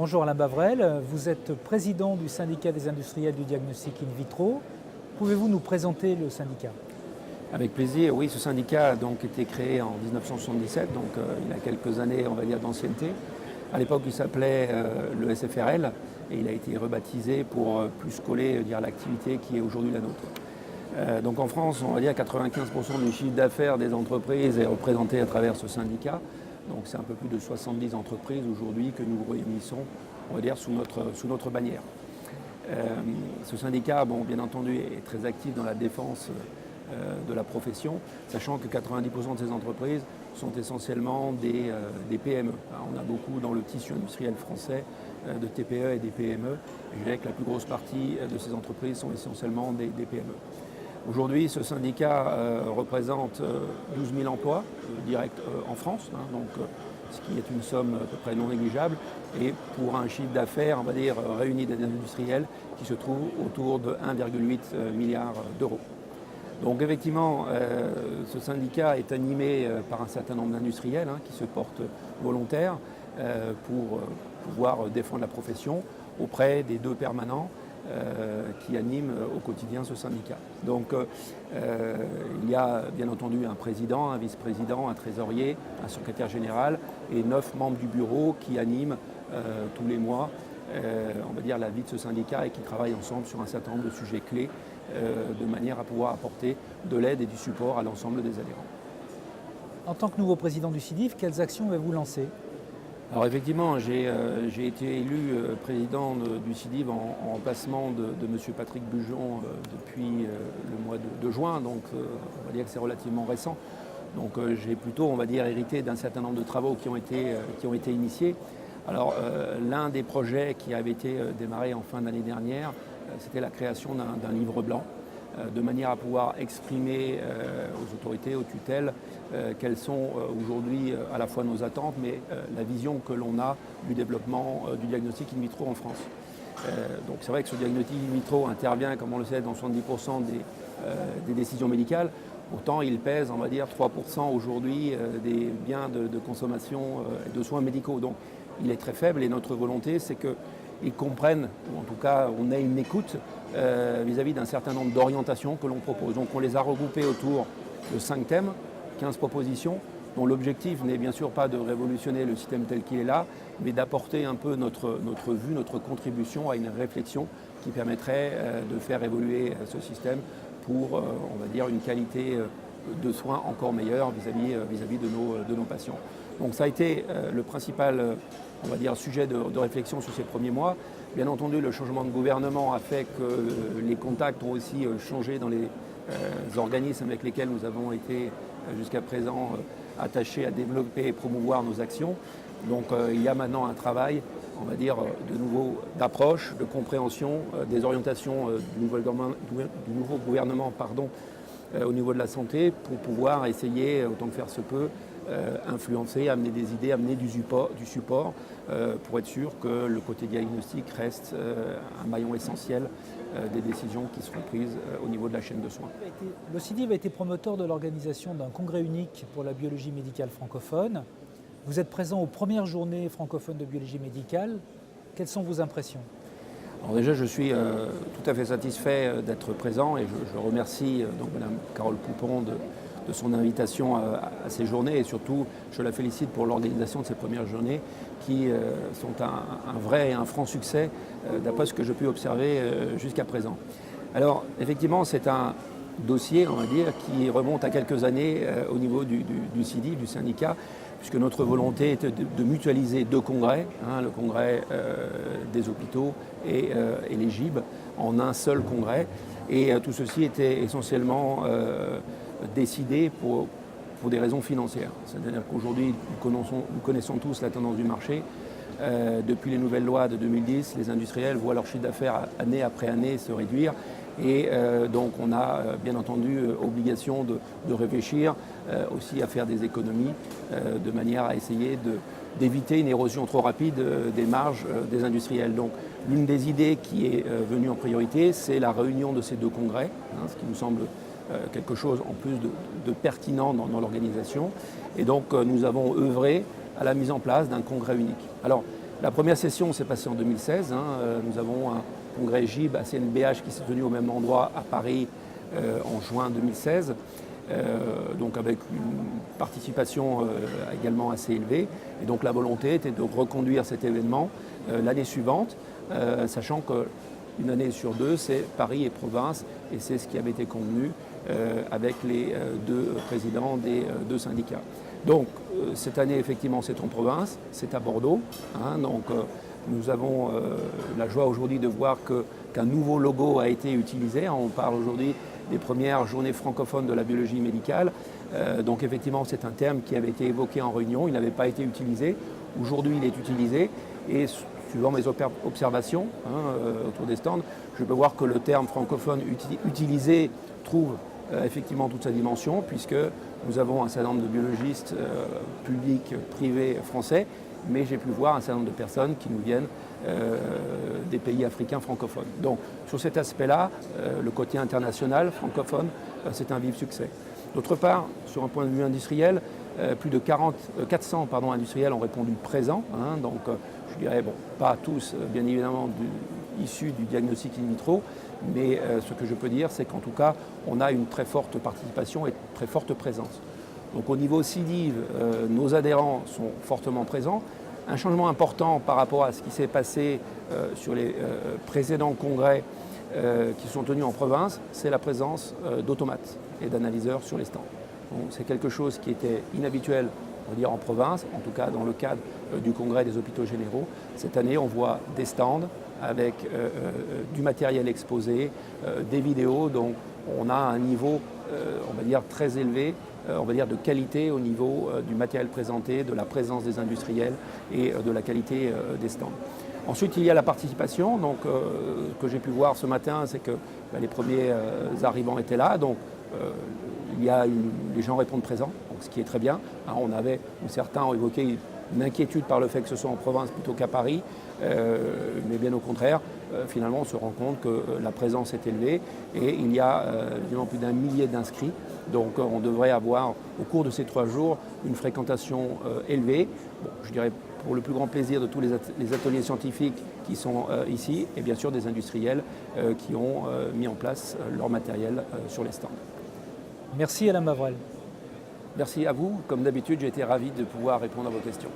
Bonjour Alain Bavrel, vous êtes président du syndicat des industriels du diagnostic in vitro. Pouvez-vous nous présenter le syndicat? Avec plaisir, oui, ce syndicat a donc été créé en 1977, donc il a quelques années, on va dire, d'ancienneté. À l'époque, il s'appelait le SFRL et il a été rebaptisé pour plus coller à l'activité qui est aujourd'hui la nôtre. Donc en France, on va dire 95% du chiffre d'affaires des entreprises est représenté à travers ce syndicat. Donc c'est un peu plus de 70 entreprises aujourd'hui que nous réunissons, on va dire, sous notre bannière. Ce syndicat, bon, bien entendu, est très actif dans la défense de la profession, sachant que 90% de ces entreprises sont essentiellement des PME. On a beaucoup dans le tissu industriel français de TPE et des PME. Je dirais que la plus grosse partie de ces entreprises sont essentiellement des PME. Aujourd'hui, ce syndicat représente 12 000 emplois directs en France, ce qui est une somme à peu près non négligeable, et pour un chiffre d'affaires, on va dire, réuni des industriels qui se trouve autour de 1,8 milliard d'euros. Donc effectivement, ce syndicat est animé par un certain nombre d'industriels qui se portent volontaires pour pouvoir défendre la profession auprès des deux permanents qui animent au quotidien ce syndicat. Donc il y a bien entendu un président, un vice-président, un trésorier, un secrétaire général et 9 membres du bureau qui animent tous les mois on va dire la vie de ce syndicat et qui travaillent ensemble sur un certain nombre de sujets clés de manière à pouvoir apporter de l'aide et du support à l'ensemble des adhérents. En tant que nouveau président du CIDIF, quelles actions avez-vous lancées? Alors effectivement, j'ai été élu président du CIDIF en remplacement de M. Patrick Bujon depuis le mois de juin, donc on va dire que c'est relativement récent. Donc j'ai plutôt, on va dire, hérité d'un certain nombre de travaux qui ont été initiés. Alors l'un des projets qui avait été démarré en fin d'année dernière, c'était la création d'un livre blanc, de manière à pouvoir exprimer aux autorités, aux tutelles, quelles sont aujourd'hui à la fois nos attentes, mais la vision que l'on a du développement du diagnostic in vitro en France. Donc c'est vrai que ce diagnostic in vitro intervient, comme on le sait, dans 70% des décisions médicales. Pourtant, il pèse, on va dire, 3% aujourd'hui des biens de consommation et de soins médicaux. Donc il est très faible et notre volonté, c'est qu'ils comprennent, ou en tout cas on ait une écoute vis-à-vis d'un certain nombre d'orientations que l'on propose. Donc on les a regroupées autour de 5 thèmes, 15 propositions, dont l'objectif n'est bien sûr pas de révolutionner le système tel qu'il est là, mais d'apporter un peu notre vue, notre contribution à une réflexion qui permettrait de faire évoluer ce système pour, on va dire, une qualité de soins encore meilleure vis-à-vis de nos patients. Donc ça a été le principal on va dire, sujet de réflexion sur ces premiers mois. Bien entendu, le changement de gouvernement a fait que les contacts ont aussi changé dans les organismes avec lesquels nous avons été jusqu'à présent attachés à développer et promouvoir nos actions. Donc il y a maintenant un travail, on va dire, de nouveau d'approche, de compréhension des orientations du nouveau gouvernement au niveau de la santé pour pouvoir essayer, autant que faire se peut, influencer, amener des idées, amener du support pour être sûr que le côté diagnostic reste un maillon essentiel des décisions qui seront prises au niveau de la chaîne de soins. Le CIDIF a été promoteur de l'organisation d'un congrès unique pour la biologie médicale francophone. Vous êtes présent aux premières journées francophones de biologie médicale. Quelles sont vos impressions? Alors déjà, je suis tout à fait satisfait d'être présent et je remercie donc Mme Carole Poupon de son invitation à ces journées et surtout, je la félicite pour l'organisation de ces premières journées qui sont un vrai et un franc succès d'après ce que j'ai pu observer jusqu'à présent. Alors effectivement, c'est un dossier, on va dire, qui remonte à quelques années au niveau du CIDIF, du syndicat, puisque notre volonté était de mutualiser 2 congrès, le congrès des hôpitaux et les GIB, en un seul congrès. Et tout ceci était essentiellement décidé pour des raisons financières. C'est-à-dire qu'aujourd'hui, nous connaissons tous la tendance du marché. Depuis les nouvelles lois de 2010, les industriels voient leur chiffre d'affaires année après année se réduire. Et donc on a bien entendu obligation de réfléchir aussi à faire des économies de manière à essayer d'éviter une érosion trop rapide des marges des industriels. Donc l'une des idées qui est venue en priorité, c'est la réunion de ces 2 congrès, ce qui nous semble quelque chose en plus de pertinent dans l'organisation. Et donc nous avons œuvré à la mise en place d'un congrès unique. Alors La première session s'est passée en 2016. Nous avons un congrès GIB à CNBH qui s'est tenu au même endroit à Paris en juin 2016. Donc avec une participation également assez élevée. Et donc la volonté était de reconduire cet événement l'année suivante, sachant qu'une année sur deux, c'est Paris et province, et c'est ce qui avait été convenu avec les deux présidents des deux syndicats. Donc cette année, effectivement, c'est en province, c'est à Bordeaux. Donc nous avons la joie aujourd'hui de voir qu'un nouveau logo a été utilisé. On parle aujourd'hui des premières journées francophones de la biologie médicale. Donc effectivement, c'est un terme qui avait été évoqué en réunion, il n'avait pas été utilisé. Aujourd'hui, il est utilisé et suivant mes observations autour des stands, je peux voir que le terme francophone utilisé trouve effectivement toute sa dimension, puisque nous avons un certain nombre de biologistes publics, privés, français, mais j'ai pu voir un certain nombre de personnes qui nous viennent des pays africains francophones. Donc sur cet aspect-là, le côté international, francophone, c'est un vif succès. D'autre part, sur un point de vue industriel, plus de 400 industriels ont répondu présent. Donc je dirais, bon, pas tous bien évidemment issus du diagnostic in vitro, mais ce que je peux dire, c'est qu'en tout cas, on a une très forte participation et très forte présence. Donc au niveau CIDIV, nos adhérents sont fortement présents. Un changement important par rapport à ce qui s'est passé sur les précédents congrès qui sont tenus en province, c'est la présence d'automates et d'analyseurs sur les stands. C'est quelque chose qui était inhabituel, on va dire, en province, en tout cas dans le cadre du congrès des hôpitaux généraux. Cette année, on voit des stands avec du matériel exposé, des vidéos, donc on a un niveau, on va dire, très élevé, on va dire, de qualité au niveau du matériel présenté, de la présence des industriels et de la qualité des stands. Ensuite, il y a la participation. Donc, ce que j'ai pu voir ce matin, c'est que les premiers arrivants étaient là. Donc, les gens répondent présents, donc, ce qui est très bien. Certains ont évoqué une inquiétude par le fait que ce soit en province plutôt qu'à Paris, mais bien au contraire, finalement, on se rend compte que la présence est élevée et il y a évidemment plus d'1 millier d'inscrits. Donc, on devrait avoir au cours de ces 3 jours une fréquentation élevée. Bon, je dirais pour le plus grand plaisir de tous les ateliers scientifiques qui sont ici et bien sûr des industriels qui ont mis en place leur matériel sur les stands. Merci Alain Mavrel. Merci à vous. Comme d'habitude, j'ai été ravi de pouvoir répondre à vos questions.